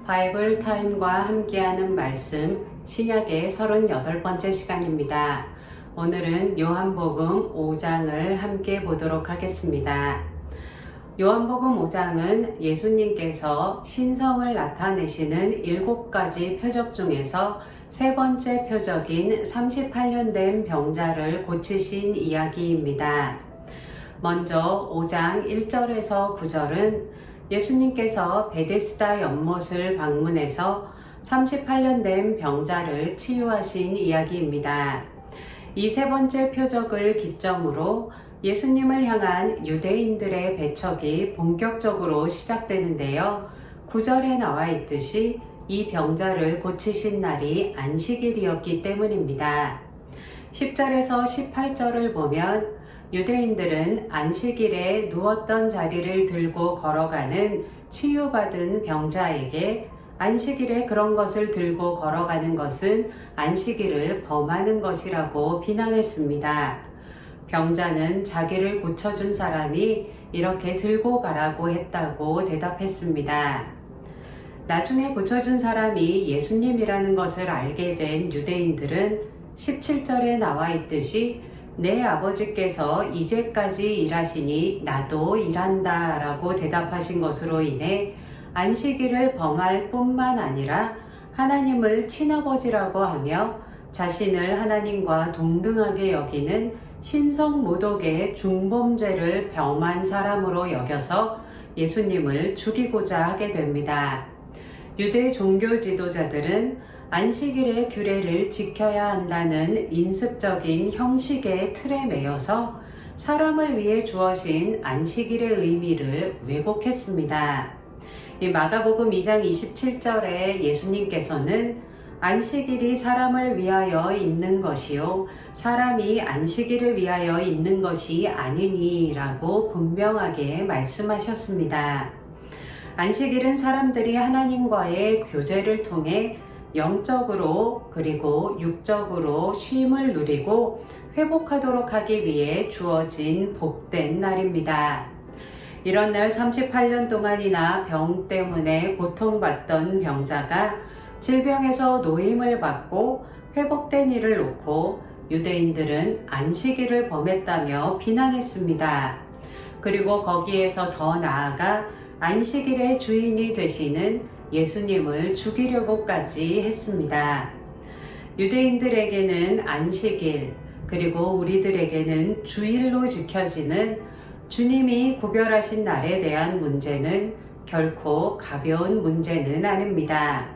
바이블 타임과 함께하는 말씀 신약의 38번째 시간입니다. 오늘은 요한복음 5장을 함께 보도록 하겠습니다. 요한복음 5장은 예수님께서 신성을 나타내시는 7가지 표적 중에서 세 번째 표적인 38년 된 병자를 고치신 이야기입니다. 먼저 5장 1절에서 9절은 예수님께서 베데스다 연못을 방문해서 38년 된 병자를 치유하신 이야기입니다. 이 세 번째 표적을 기점으로 예수님을 향한 유대인들의 배척이 본격적으로 시작되는데요. 9절에 나와 있듯이 이 병자를 고치신 날이 안식일이었기 때문입니다. 10절에서 18절을 보면 유대인들은 안식일에 누웠던 자리를 들고 걸어가는 치유받은 병자에게 안식일에 그런 것을 들고 걸어가는 것은 안식일을 범하는 것이라고 비난했습니다. 병자는 자기를 고쳐준 사람이 이렇게 들고 가라고 했다고 대답했습니다. 나중에 고쳐준 사람이 예수님이라는 것을 알게 된 유대인들은 17절에 나와 있듯이 내 아버지께서 이제까지 일하시니 나도 일한다 라고 대답하신 것으로 인해 안식일을 범할 뿐만 아니라 하나님을 친아버지라고 하며 자신을 하나님과 동등하게 여기는 신성모독의 중범죄를 범한 사람으로 여겨서 예수님을 죽이고자 하게 됩니다. 유대 종교 지도자들은 안식일의 규례를 지켜야 한다는 인습적인 형식의 틀에 매여서 사람을 위해 주어진 안식일의 의미를 왜곡했습니다. 이 마가복음 2장 27절에 예수님께서는 안식일이 사람을 위하여 있는 것이요 사람이 안식일을 위하여 있는 것이 아니니 라고 분명하게 말씀하셨습니다. 안식일은 사람들이 하나님과의 교제를 통해 영적으로 그리고 육적으로 쉼을 누리고 회복하도록 하기 위해 주어진 복된 날입니다. 이런 날 38년 동안이나 병 때문에 고통받던 병자가 질병에서 노임을 받고 회복된 일을 놓고 유대인들은 안식일을 범했다며 비난했습니다. 그리고 거기에서 더 나아가 안식일의 주인이 되시는 예수님을 죽이려고까지 했습니다. 유대인들에게는 안식일, 그리고 우리들에게는 주일로 지켜지는 주님이 구별하신 날에 대한 문제는 결코 가벼운 문제는 아닙니다.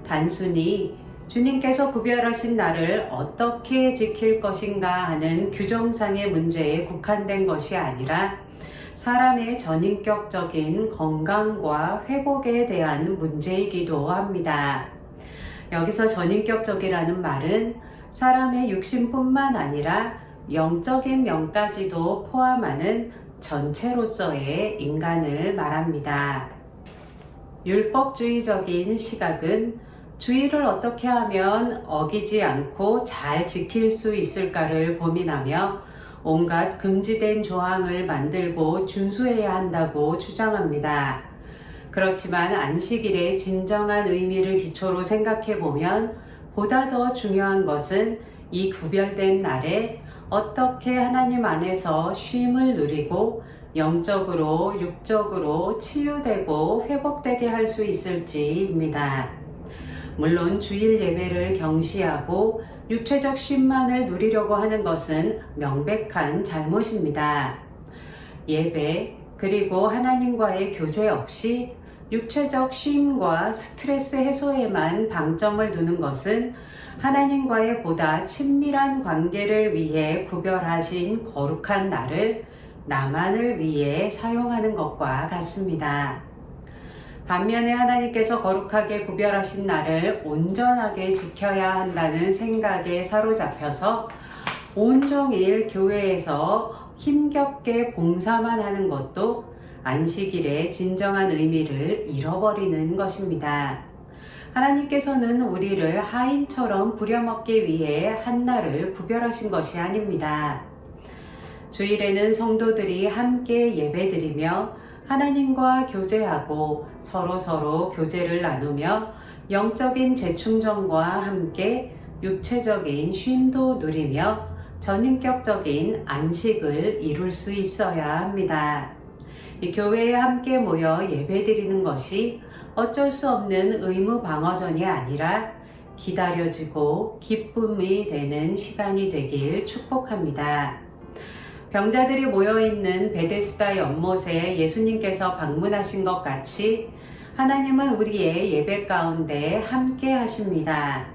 단순히 주님께서 구별하신 날을 어떻게 지킬 것인가 하는 규정상의 문제에 국한된 것이 아니라 사람의 전인격적인 건강과 회복에 대한 문제이기도 합니다. 여기서 전인격적이라는 말은 사람의 육신뿐만 아니라 영적인 면까지도 포함하는 전체로서의 인간을 말합니다. 율법주의적인 시각은 주의를 어떻게 하면 어기지 않고 잘 지킬 수 있을까를 고민하며 온갖 금지된 조항을 만들고 준수해야 한다고 주장합니다. 그렇지만 안식일의 진정한 의미를 기초로 생각해보면 보다 더 중요한 것은 이 구별된 날에 어떻게 하나님 안에서 쉼을 누리고 영적으로 육적으로 치유되고 회복되게 할 수 있을지입니다. 물론 주일 예배를 경시하고 육체적 쉼만을 누리려고 하는 것은 명백한 잘못입니다. 예배 그리고 하나님과의 교제 없이 육체적 쉼과 스트레스 해소에만 방점을 두는 것은 하나님과의 보다 친밀한 관계를 위해 구별하신 거룩한 날을 나만을 위해 사용하는 것과 같습니다. 반면에 하나님께서 거룩하게 구별하신 날을 온전하게 지켜야 한다는 생각에 사로잡혀서 온종일 교회에서 힘겹게 봉사만 하는 것도 안식일의 진정한 의미를 잃어버리는 것입니다. 하나님께서는 우리를 하인처럼 부려먹기 위해 한 날을 구별하신 것이 아닙니다. 주일에는 성도들이 함께 예배드리며 하나님과 교제하고 서로서로 교제를 나누며 영적인 재충전과 함께 육체적인 쉼도 누리며 전인격적인 안식을 이룰 수 있어야 합니다. 이 교회에 함께 모여 예배드리는 것이 어쩔 수 없는 의무 방어전이 아니라 기다려지고 기쁨이 되는 시간이 되길 축복합니다. 병자들이 모여있는 베데스다 연못에 예수님께서 방문하신 것 같이 하나님은 우리의 예배 가운데 함께 하십니다.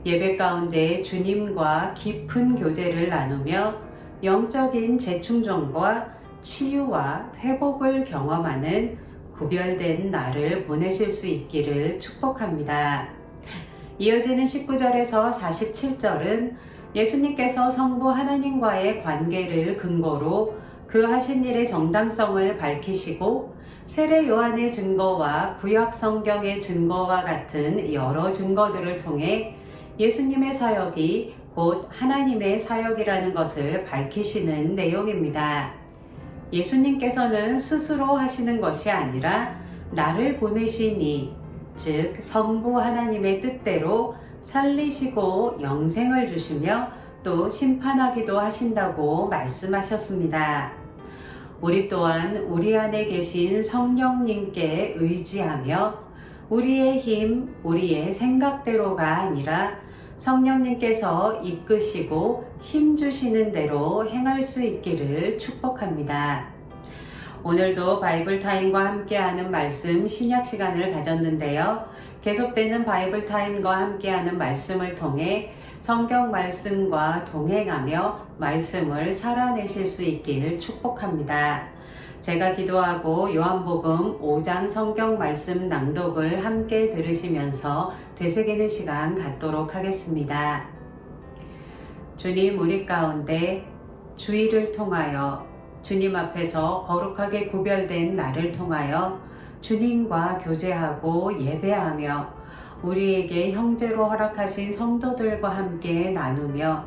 예배 가운데 주님과 깊은 교제를 나누며 영적인 재충전과 치유와 회복을 경험하는 구별된 날을 보내실 수 있기를 축복합니다. 이어지는 19절에서 47절은 예수님께서 성부 하나님과의 관계를 근거로 그 하신 일의 정당성을 밝히시고 세례 요한의 증거와 구약 성경의 증거와 같은 여러 증거들을 통해 예수님의 사역이 곧 하나님의 사역이라는 것을 밝히시는 내용입니다. 예수님께서는 스스로 하시는 것이 아니라 나를 보내시니, 즉 성부 하나님의 뜻대로 살리시고 영생을 주시며 또 심판하기도 하신다고 말씀하셨습니다. 우리 또한 우리 안에 계신 성령님께 의지하며 우리의 힘, 우리의 생각대로가 아니라 성령님께서 이끄시고 힘 주시는 대로 행할 수 있기를 축복합니다. 오늘도 바이블 타임과 함께하는 말씀 신약 시간을 가졌는데요. 계속되는 바이블 타임과 함께하는 말씀을 통해 성경 말씀과 동행하며 말씀을 살아내실 수 있길 축복합니다. 제가 기도하고 요한복음 5장 성경 말씀 낭독을 함께 들으시면서 되새기는 시간 갖도록 하겠습니다. 주님, 우리 가운데 주일을 통하여 주님 앞에서 거룩하게 구별된 날을 통하여 주님과 교제하고 예배하며 우리에게 형제로 허락하신 성도들과 함께 나누며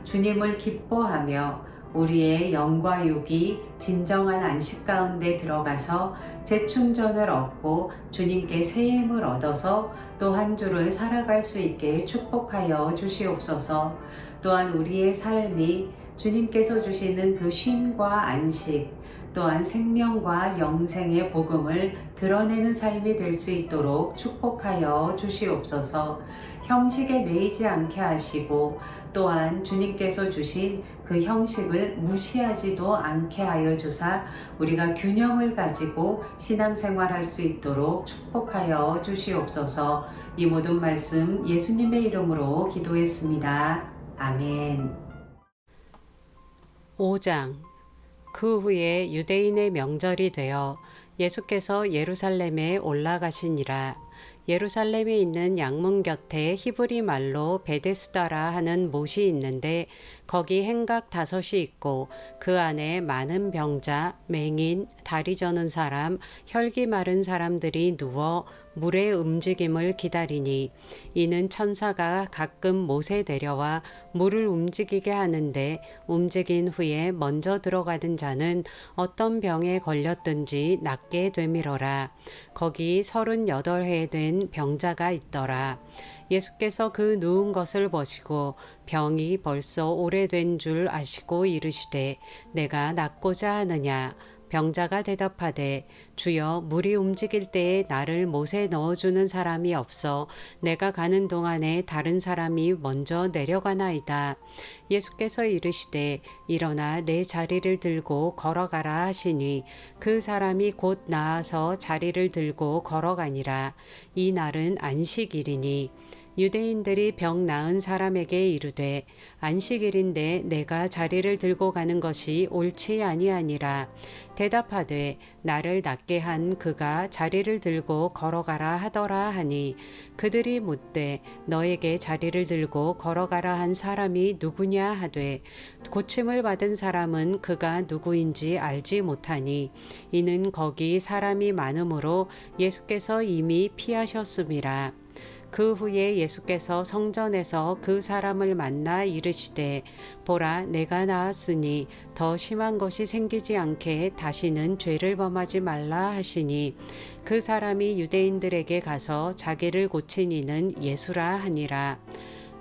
주님을 기뻐하며 우리의 영과 육이 진정한 안식 가운데 들어가서 재충전을 얻고 주님께 새 힘을 얻어서 또 한 주를 살아갈 수 있게 축복하여 주시옵소서. 또한 우리의 삶이 주님께서 주시는 그 쉼과 안식, 또한 생명과 영생의 복음을 드러내는 삶이 될 수 있도록 축복하여 주시옵소서. 형식에 매이지 않게 하시고 또한 주님께서 주신 그 형식을 무시하지도 않게 하여 주사 우리가 균형을 가지고 신앙생활할 수 있도록 축복하여 주시옵소서. 이 모든 말씀 예수님의 이름으로 기도했습니다. 아멘. 5장. 그 후에 유대인의 명절이 되어 예수께서 예루살렘에 올라가시니라. 예루살렘에 있는 양문 곁에 히브리 말로 베데스다라 하는 못이 있는데 거기 행각 5이 있고 그 안에 많은 병자, 맹인, 다리 저는 사람, 혈기 마른 사람들이 누워 물의 움직임을 기다리니 이는 천사가 가끔 못에 데려와 물을 움직이게 하는데 움직인 후에 먼저 들어가는 자는 어떤 병에 걸렸든지 낫게 되밀어라. 거기 38해 된 병자가 있더라. 예수께서 그 누운 것을 보시고 병이 벌써 오래된 줄 아시고 이르시되 내가 낫고자 하느냐. 병자가 대답하되 주여 물이 움직일 때에 나를 못에 넣어주는 사람이 없어 내가 가는 동안에 다른 사람이 먼저 내려가나이다. 예수께서 이르시되 일어나 내 자리를 들고 걸어가라 하시니 그 사람이 곧 나아서 자리를 들고 걸어가니라. 이 날은 안식일이니 유대인들이 병 나은 사람에게 이르되 안식일인데 내가 자리를 들고 가는 것이 옳지 아니하니라. 대답하되 나를 낫게 한 그가 자리를 들고 걸어가라 하더라 하니 그들이 묻되 너에게 자리를 들고 걸어가라 한 사람이 누구냐 하되 고침을 받은 사람은 그가 누구인지 알지 못하니 이는 거기 사람이 많으므로 예수께서 이미 피하셨음이라. 그 후에 예수께서 성전에서 그 사람을 만나 이르시되 보라 내가 나았으니 더 심한 것이 생기지 않게 다시는 죄를 범하지 말라 하시니 그 사람이 유대인들에게 가서 자기를 고친 이는 예수라 하니라.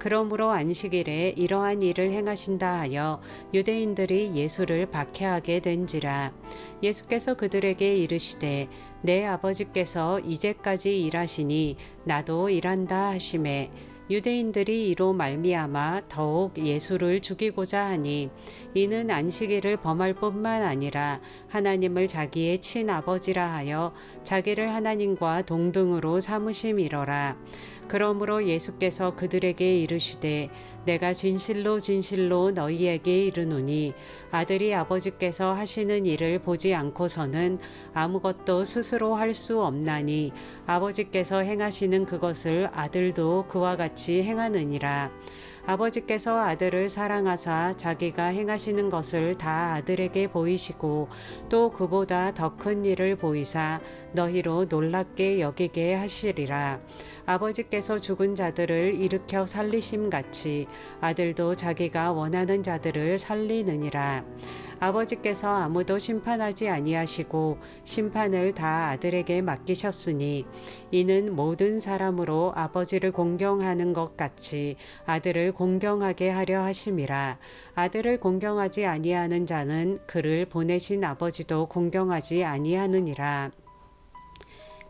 그러므로 안식일에 이러한 일을 행하신다 하여 유대인들이 예수를 박해하게 된지라. 예수께서 그들에게 이르시되 내 아버지께서 이제까지 일하시니 나도 일한다 하시매 유대인들이 이로 말미암아 더욱 예수를 죽이고자 하니 이는 안식일을 범할 뿐만 아니라 하나님을 자기의 친아버지라 하여 자기를 하나님과 동등으로 삼으심이로라. 그러므로 예수께서 그들에게 이르시되 내가 진실로 진실로 너희에게 이르노니 아들이 아버지께서 하시는 일을 보지 않고서는 아무것도 스스로 할 수 없나니 아버지께서 행하시는 그것을 아들도 그와 같이 행하느니라. 아버지께서 아들을 사랑하사 자기가 행하시는 것을 다 아들에게 보이시고 또 그보다 더 큰 일을 보이사 너희로 놀랍게 여기게 하시리라. 아버지께서 죽은 자들을 일으켜 살리심 같이 아들도 자기가 원하는 자들을 살리느니라. 아버지께서 아무도 심판하지 아니하시고 심판을 다 아들에게 맡기셨으니 이는 모든 사람으로 아버지를 공경하는 것 같이 아들을 공경하게 하려 하심이라. 아들을 공경하지 아니하는 자는 그를 보내신 아버지도 공경하지 아니하느니라.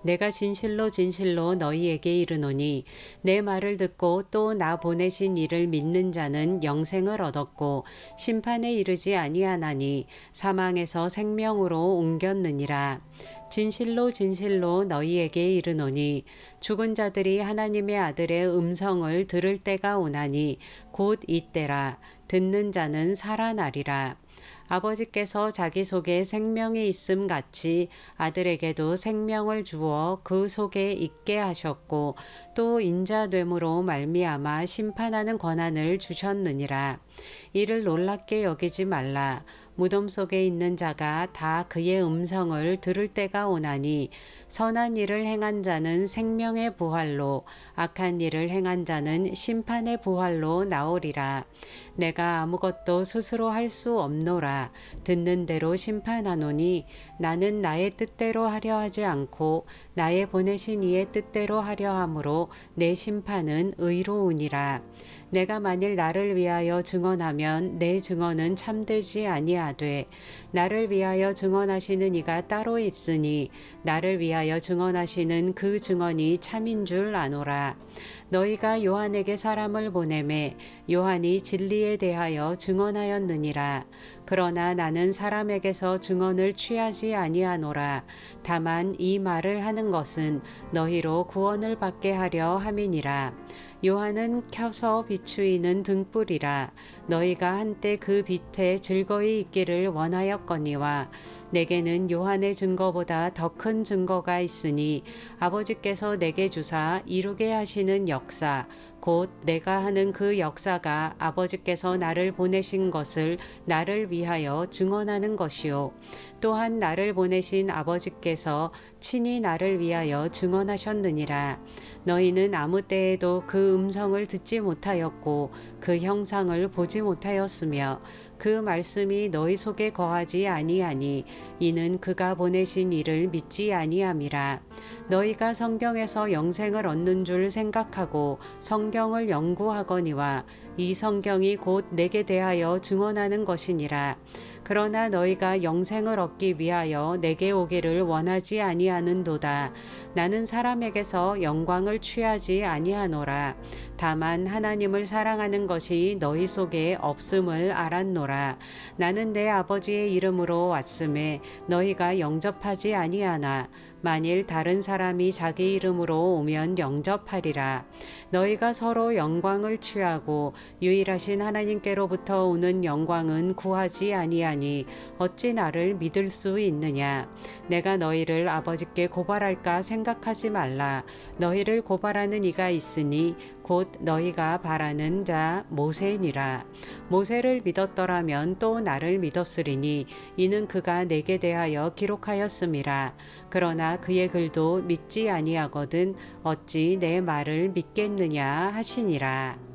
내가 진실로 진실로 너희에게 이르노니 내 말을 듣고 또 나 보내신 이를 믿는 자는 영생을 얻었고 심판에 이르지 아니하나니 사망에서 생명으로 옮겼느니라. 진실로 진실로 너희에게 이르노니 죽은 자들이 하나님의 아들의 음성을 들을 때가 오나니 곧 이때라. 듣는 자는 살아나리라. 아버지께서 자기 속에 생명이 있음 같이 아들에게도 생명을 주어 그 속에 있게 하셨고 또 인자됨으로 말미암아 심판하는 권한을 주셨느니라. 이를 놀랍게 여기지 말라. 무덤 속에 있는 자가 다 그의 음성을 들을 때가 오나니 선한 일을 행한 자는 생명의 부활로 악한 일을 행한 자는 심판의 부활로 나오리라. 내가 아무것도 스스로 할 수 없노라. 듣는 대로 심판하노니 나는 나의 뜻대로 하려 하지 않고 나의 보내신 이의 뜻대로 하려 함으로 내 심판은 의로우니라. 내가 만일 나를 위하여 증언하면 내 증언은 참되지 아니하되 나를 위하여 증언하시는 이가 따로 있으니 나를 위하여 증언하시는 그 증언이 참인 줄 아노라. 너희가 요한에게 사람을 보내매 요한이 진리에 대하여 증언하였느니라. 그러나 나는 사람에게서 증언을 취하지 아니하노라. 다만 이 말을 하는 것은 너희로 구원을 받게 하려 함이니라. 요한은 켜서 비추이는 등불이라. 너희가 한때 그 빛에 즐거이 있기를 원하였거니와 내게는 요한의 증거보다 더 큰 증거가 있으니 아버지께서 내게 주사 이루게 하시는 역사 곧 내가 하는 그 역사가 아버지께서 나를 보내신 것을 나를 위하여 증언하는 것이요 또한 나를 보내신 아버지께서 친히 나를 위하여 증언하셨느니라. 너희는 아무 때에도 그 음성을 듣지 못하였고 그 형상을 보지 못하였으며 그 말씀이 너희 속에 거하지 아니하니 이는 그가 보내신 이를 믿지 아니함이라. 너희가 성경에서 영생을 얻는 줄 생각하고 성경을 연구하거니와 이 성경이 곧 내게 대하여 증언하는 것이니라. 그러나 너희가 영생을 얻기 위하여 내게 오기를 원하지 아니하는도다. 나는 사람에게서 영광을 취하지 아니하노라. 다만 하나님을 사랑하는 것이 너희 속에 없음을 알았노라. 나는 내 아버지의 이름으로 왔음에 너희가 영접하지 아니하나 만일 다른 사람이 자기 이름으로 오면 영접하리라. 너희가 서로 영광을 취하고 유일하신 하나님께로부터 오는 영광은 구하지 아니하니 어찌 나를 믿을 수 있느냐. 내가 너희를 아버지께 고발할까 생각하지 말라. 너희를 고발하는 이가 있으니 곧 너희가 바라는 자 모세니라. 모세를 믿었더라면 또 나를 믿었으리니 이는 그가 내게 대하여 기록하였음이라. 그러나 그의 글도 믿지 아니하거든 어찌 내 말을 믿겠느냐 하시니라.